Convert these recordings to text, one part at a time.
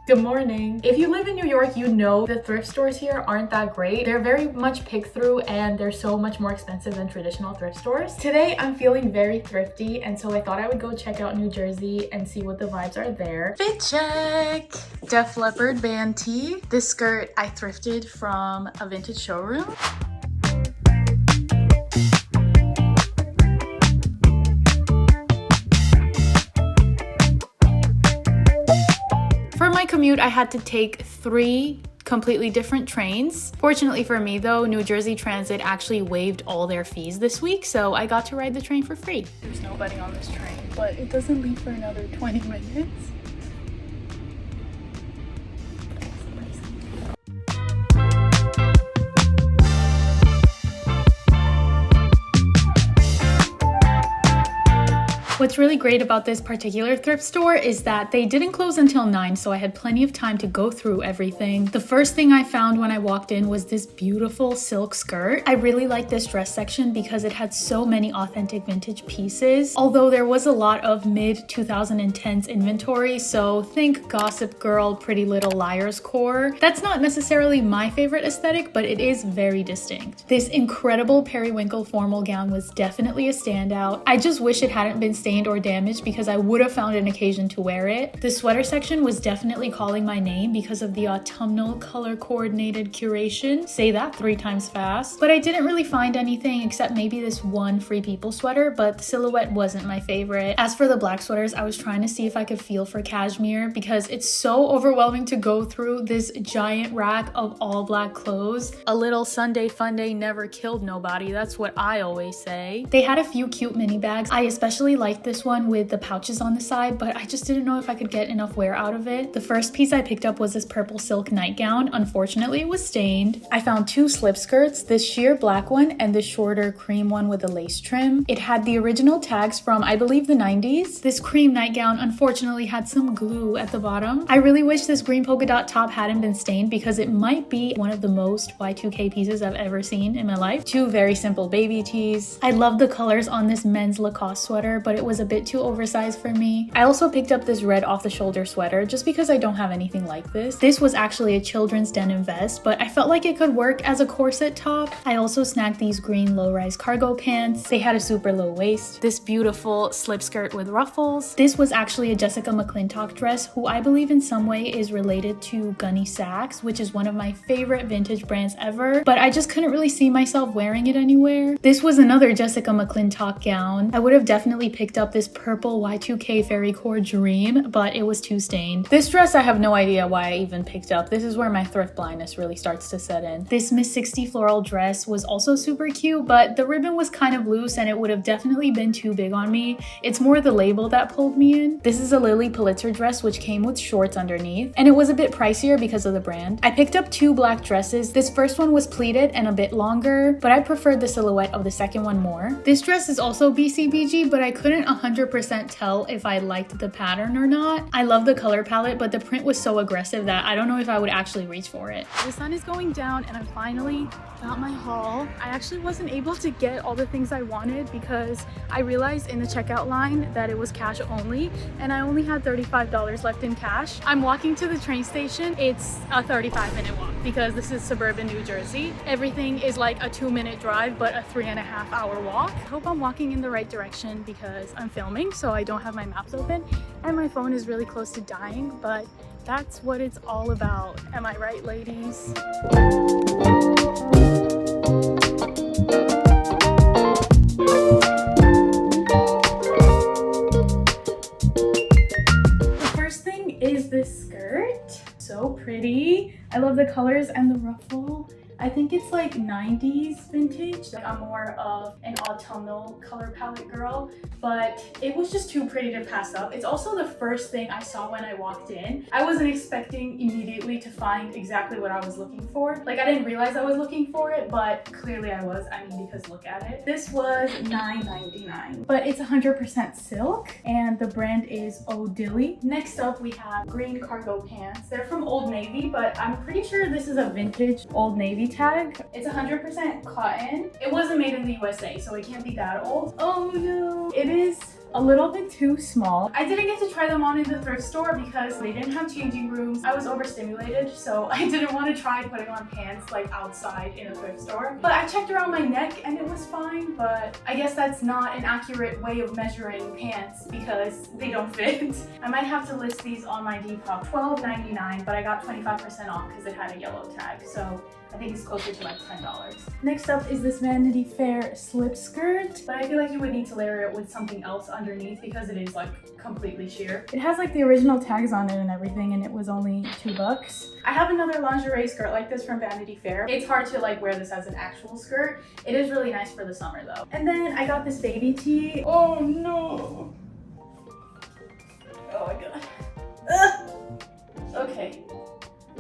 Good morning. If you live in New York, you know the thrift stores here aren't that great. They're very much picked through and they're so much more expensive than traditional thrift stores. Today, I'm feeling very thrifty, and so I thought I would go check out New Jersey and see what the vibes are there. Fit check! Def Leppard band tee. This skirt I thrifted from a vintage showroom. For my commute, I had to take 3 completely different trains. Fortunately for me though, New Jersey Transit actually waived all their fees this week, so I got to ride the train for free. There's nobody on this train, but it doesn't leave for another 20 minutes. What's really great about this particular thrift store is that they didn't close until 9, so I had plenty of time to go through everything. The first thing I found when I walked in was this beautiful silk skirt. I really like this dress section because it had so many authentic vintage pieces, although there was a lot of mid-2010s inventory, so think Gossip Girl, Pretty Little Liars core. That's not necessarily my favorite aesthetic, but it is very distinct. This incredible periwinkle formal gown was definitely a standout. I just wish it hadn't been stained or damaged because I would have found an occasion to wear it. The sweater section was definitely calling my name because of the autumnal color coordinated curation. Say that 3 times fast. But I didn't really find anything except maybe this one Free People sweater, but the silhouette wasn't my favorite. As for the black sweaters, I was trying to see if I could feel for cashmere because it's so overwhelming to go through this giant rack of all black clothes. A little Sunday fun day never killed nobody. That's what I always say. They had a few cute mini bags. I especially liked this one with the pouches on the side, but I just didn't know if I could get enough wear out of it. The first piece I picked up was this purple silk nightgown. Unfortunately, it was stained. I found 2 slip skirts, this sheer black one and the shorter cream one with a lace trim. It had the original tags from, I believe, the 90s. This cream nightgown unfortunately had some glue at the bottom. I really wish this green polka dot top hadn't been stained because it might be one of the most Y2K pieces I've ever seen in my life. 2 very simple baby tees. I love the colors on this men's Lacoste sweater, but it was a bit too oversized for me. I also picked up this red off-the-shoulder sweater just because I don't have anything like this. This was actually a children's denim vest, but I felt like it could work as a corset top. I also snagged these green low-rise cargo pants. They had a super low waist. This beautiful slip skirt with ruffles. This was actually a Jessica McClintock dress, who I believe in some way is related to Gunny Sacks, which is one of my favorite vintage brands ever, but I just couldn't really see myself wearing it anywhere. This was another Jessica McClintock gown. I would have definitely picked up this purple Y2K Fairy Core Dream, but it was too stained. This dress I have no idea why I even picked up. This is where my thrift blindness really starts to set in. This Miss 60 floral dress was also super cute, but the ribbon was kind of loose and it would have definitely been too big on me. It's more the label that pulled me in. This is a Lily Pulitzer dress which came with shorts underneath, and it was a bit pricier because of the brand. I picked up 2 black dresses. This first one was pleated and a bit longer, but I preferred the silhouette of the second one more. This dress is also BCBG, but I couldn't 100% tell if I liked the pattern or not. I love the color palette, but the print was so aggressive that I don't know if I would actually reach for it. The sun is going down and I finally got my haul. I actually wasn't able to get all the things I wanted because I realized in the checkout line that it was cash only and I only had $35 left in cash. I'm walking to the train station. It's a 35-minute walk because this is suburban New Jersey. Everything is like a 2-minute drive but a 3.5-hour walk. I hope I'm walking in the right direction because I'm filming, so I don't have my maps open and my phone is really close to dying, but that's what it's all about. Am I right, ladies? The first thing is this skirt. So pretty. I love the colors and the ruffle. I think it's like 90s vintage. I'm more of an autumnal color palette girl, but it was just too pretty to pass up. It's also the first thing I saw when I walked in. I wasn't expecting immediately to find exactly what I was looking for. Like, I didn't realize I was looking for it, but clearly I was. I mean, because look at it. This was $9.99, but it's 100% silk and the brand is Odilly. Next up, we have green cargo pants. They're from Old Navy, but I'm pretty sure this is a vintage Old Navy tag. It's 100% cotton. It wasn't made in the USA, so it can't be that old. Oh no! It is a little bit too small. I didn't get to try them on in the thrift store because they didn't have changing rooms. I was overstimulated, so I didn't want to try putting on pants like outside in a thrift store. But I checked around my neck and it was fine, but I guess that's not an accurate way of measuring pants because they don't fit. I might have to list these on my Depop. $12.99, but I got 25% off because it had a yellow tag, so I think it's closer to like $10. Next up is this Vanity Fair slip skirt, but I feel like you would need to layer it with something else underneath because it is like completely sheer. It has like the original tags on it and everything, and it was only $2. I have another lingerie skirt like this from Vanity Fair. It's hard to like wear this as an actual skirt. It is really nice for the summer though. And then I got this baby tee. Oh no. Oh my god. Ugh. Okay.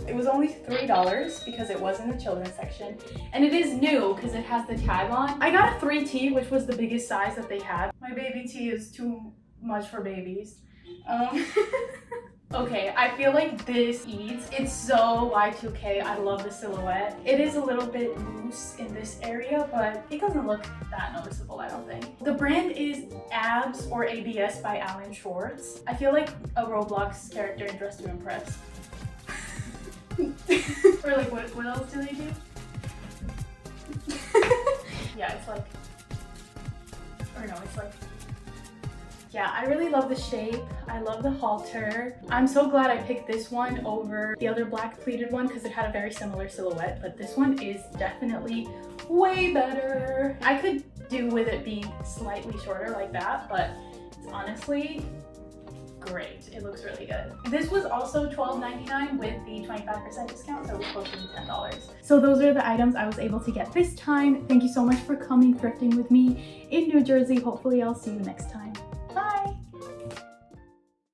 It was only $3 because it was in the children's section, and it is new because it has the tag on. I got a 3T, which was the biggest size that they had. My baby tee is too much for babies. Okay, I feel like this eats. It's so Y2K. I love the silhouette. It is a little bit loose in this area, but it doesn't look that noticeable, I don't think. The brand is Abs or ABS by Alan Schwartz. I feel like a Roblox character in Dress to Impress. Or like, what else do they do? Yeah, it's like, or no, it's like, yeah, I really love the shape. I love the halter. I'm so glad I picked this one over the other black pleated one because it had a very similar silhouette, but this one is definitely way better. I could do with it being slightly shorter like that, but it's honestly great. It looks really good. This was also $12.99 with the 25% discount, so it was closer to $10. So those are the items I was able to get this time. Thank you so much for coming thrifting with me in New Jersey. Hopefully I'll see you next time.